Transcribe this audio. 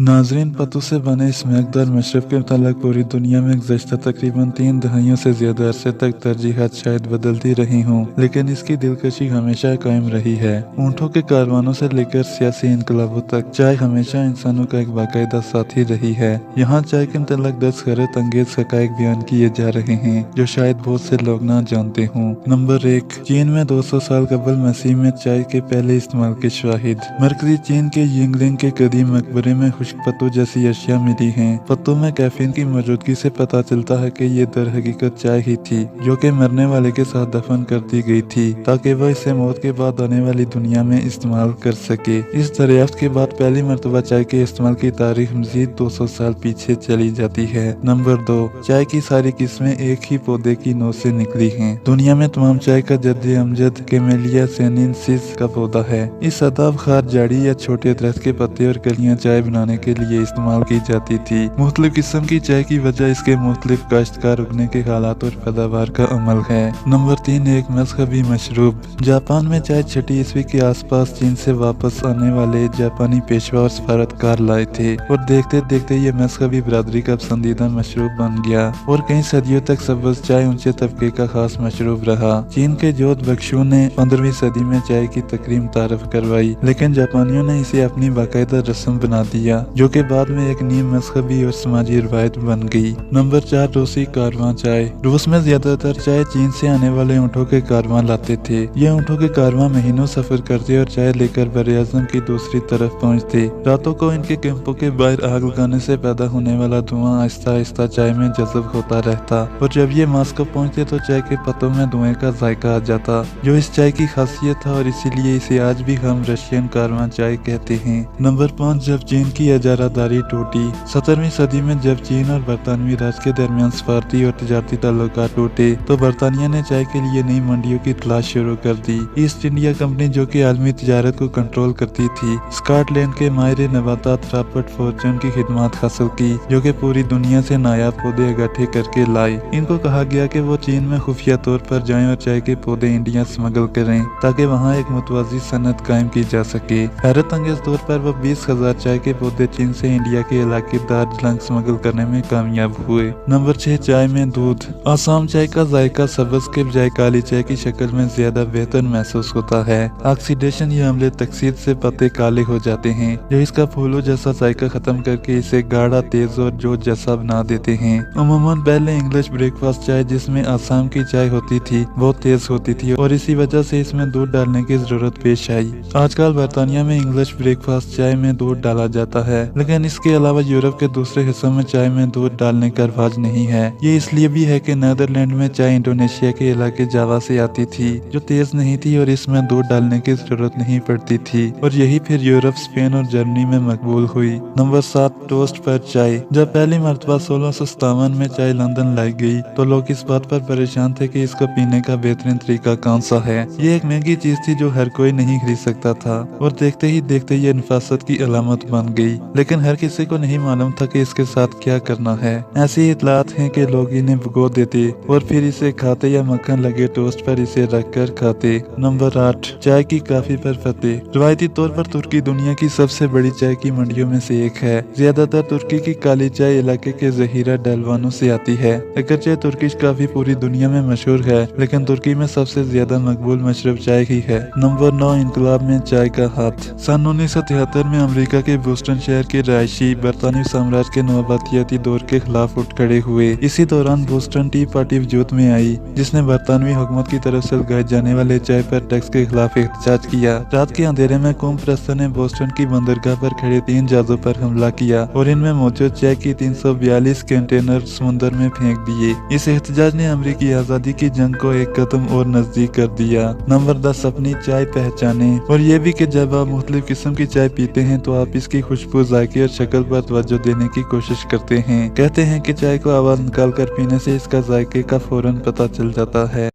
नाज़रीन, पत्तों से बने इस महकदार मशरब के मुतालिक पूरी दुनिया में गुज़श्ता तकरीबन 3 दहाइयों से ज़्यादा अरसे तक तरजीहात शायद बदलती रही हों, लेकिन इसकी दिलकशी हमेशा कायम रही है। ऊँटों के कारवानों से लेकर सियासी इनकलाबों तक चाय हमेशा इंसानों का एक बाकायदा साथी रही है। यहाँ चाय के मुतालिक 10 हैरत अंगेज हक़ाइक़ बयान किए जा रहे हैं जो शायद बहुत से लोग ना जानते हों। नंबर 1, चीन में 200 साल कबल मसीह में चाय के पहले इस्तेमाल के शाहिद। मरकजी चीन के यिंगलिंग के कदीम मकबरे में खुश्क पत्तों जैसी अशिया मिली हैं। पत्तों में कैफीन की मौजूदगी से पता चलता है कि ये दर हकीकत चाय ही थी जो कि मरने वाले के साथ दफन कर दी गई थी ताकि वह इसे मौत के बाद आने वाली दुनिया में इस्तेमाल कर सके। इस दरियाफ्त के बाद पहली मरतबा चाय के इस्तेमाल की तारीख मजीद 200 साल पीछे चली जाती है। नंबर 2, चाय की सारी किस्में एक ही पौधे की नोक से निकली हैं। दुनिया में तमाम चाय का जद्द अमजद कैमेलिया सिनेंसिस का पौधा है। इस सदाब खार झाड़ी या छोटे दरख्त के पत्ते और कलियां चाय बनाने के लिए इस्तेमाल की जाती थी। मुख्तलिफ किस्म की चाय की वजह इसके मुख्तलिफ काश्तकार उगने के हालात और पैदावार का अमल है। नंबर 3, एक मजहबी मशरूब। जापान में चाय 6वीं ईस्वी के आसपास चीन से वापस आने वाले जापानी पेशवा और सफारतकार लाए थे और देखते देखते ये मजहबी बरादरी का पसंदीदा मशरूब बन गया और कई सदियों तक सब्ज चाय ऊंचे तबके का खास मशरूब रहा। चीन के जोध बख्शू ने 15वीं सदी में चाय की तकरीम तारफ करवाई, लेकिन जापानियों ने इसे अपनी बाकायदा रस्म बना दिया जो कि बाद में एक नीम मजहबी और समाजी रवायत बन गई। नंबर 4, रूसी कारवां चाय। रूस में ज्यादातर चाय चीन से आने वाले ऊँटों के कारवां लाते थे। ये ऊँटों के कारवां महीनों सफर करते और चाय लेकर बरे-ए-आज़म की दूसरी तरफ पहुँचते। रातों को इनके कैंपों के बाहर आग लगाने से पैदा होने वाला धुआं आहिस्ता आहिस्ता चाय में जज़ब होता रहता और जब ये मास्को पहुँचते तो चाय के पत्तों में धुएं का जायका आ जाता जो इस चाय की खासियत था और इसीलिए इसे आज भी हम रशियन कारवां चाय कहते हैं। नंबर 5, जब चीन की इजारादारी टूटी। 17वीं सदी में जब चीन और बरतानवी राज के दरमियान सफारती और तिजारती ताल्लुकात टूटे तो बरतानिया ने चाय के लिए नई मंडियों की तलाश शुरू कर दी। ईस्ट इंडिया कंपनी जो कि आलमी तिजारत को कंट्रोल करती थी, स्कॉटलैंड के माहिर नबातात रॉबर्ट फॉर्च्यून की खिदमत हासिल की जो कि पूरी दुनिया से नायाब पौधे इकट्ठे करके लाए। इनको कहा गया कि वो चीन में खुफिया तौर पर जाएं और चाय के पौधे इंडिया स्मगल करें ताकि वहाँ एक मुतवाज़ी सनत कायम की जा सके। हैरत अंगेज तौर पर वो 20,000 चाय के पौधे चीन से इंडिया के इलाके दार्जिलिंग स्मगल करने में कामयाब हुए। नंबर 6, चाय में दूध। आसाम चाय का जायका सब्ज के बजाय काली चाय की शक्ल में ज्यादा बेहतर महसूस होता है। ऑक्सीडेशन या अम्ल तकसीद से पत्ते काले हो जाते हैं जो इसका फूलों जैसा जायका खत्म करके इसे गाढ़ा, तेज और जोत जैसा बना देते हैं। अमूमन पहले इंग्लिश ब्रेकफास्ट चाय जिसमें आसाम की चाय होती थी बहुत तेज होती थी और इसी वजह से इसमें दूध डालने की जरूरत पेश आई। आजकल बरतानिया में इंग्लिश ब्रेकफास्ट चाय में दूध डाला जाता है, लेकिन इसके अलावा यूरोप के दूसरे हिस्सों में चाय में दूध डालने का रिवाज नहीं है। ये इसलिए भी है कि नीदरलैंड में चाय इंडोनेशिया के इलाके जावा से आती थी जो तेज नहीं थी और इसमें दूध डालने की जरूरत नहीं पड़ती थी और यही फिर यूरोप, स्पेन और जर्मनी में मकबूल हुई। नंबर 7, टोस्ट पर चाय। जब पहली मरतबा 1657 में चाय लंदन लाई गई तो लोग इस बात पर परेशान थे कि इसको पीने का बेहतरीन तरीका कौन सा है। ये एक महंगी चीज थी जो हर कोई नहीं खरीद सकता था और देखते ही देखते ये नफासत की अलामत बन गई, लेकिन हर किसी को नहीं मालूम था कि इसके साथ क्या करना है। ऐसी इतलात हैं कि लोग इन्हें भिगो देते और फिर इसे खाते या मक्खन लगे टोस्ट पर इसे रखकर खाते। नंबर 8, चाय की काफी पर फतेह। रवायती तौर पर तुर्की दुनिया की सबसे बड़ी चाय की मंडियों में से एक है। ज्यादातर तुर्की की काली चाय इलाके के जहीरा डलवानों से आती है। अगरचे तुर्किश काफी पूरी दुनिया में मशहूर है, लेकिन तुर्की में सबसे ज्यादा मकबूल मशरूब चाय ही है। नंबर 9, इनकलाब में चाय का हाथ। सन 1973 में अमेरिका के बोस्टन शहर के रहायशी बरतानी साम्राज्य के नौबतियाती दौर के खिलाफ उठ खड़े हुए। इसी दौरान बोस्टन टी पार्टी वजूद में आई जिसने बरतानवी हुकूमत की तरफ से लगाए जाने वाले चाय पर टैक्स के खिलाफ एहतजाज किया। रात के अंधेरे में कौम परस्तों ने बोस्टन की बंदरगाह पर खड़े 3 जहाजों पर हमला किया और इनमें मौजूद चाय की 342 कंटेनर समुद्र में फेंक दिए। इस एहतजाज ने अमेरिकी आजादी की जंग को एक कदम और नजदीक कर दिया। नंबर 10, अपनी चाय पहचाने। और ये भी कि जब आप मुख्तलिफ किस्म की चाय पीते हैं तो आप इसकी खुशबू, जायके और शक्ल पर तवज्जो देने की कोशिश करते हैं। कहते हैं कि चाय को आवाज निकाल कर पीने से इसका जायके का फौरन पता चल जाता है।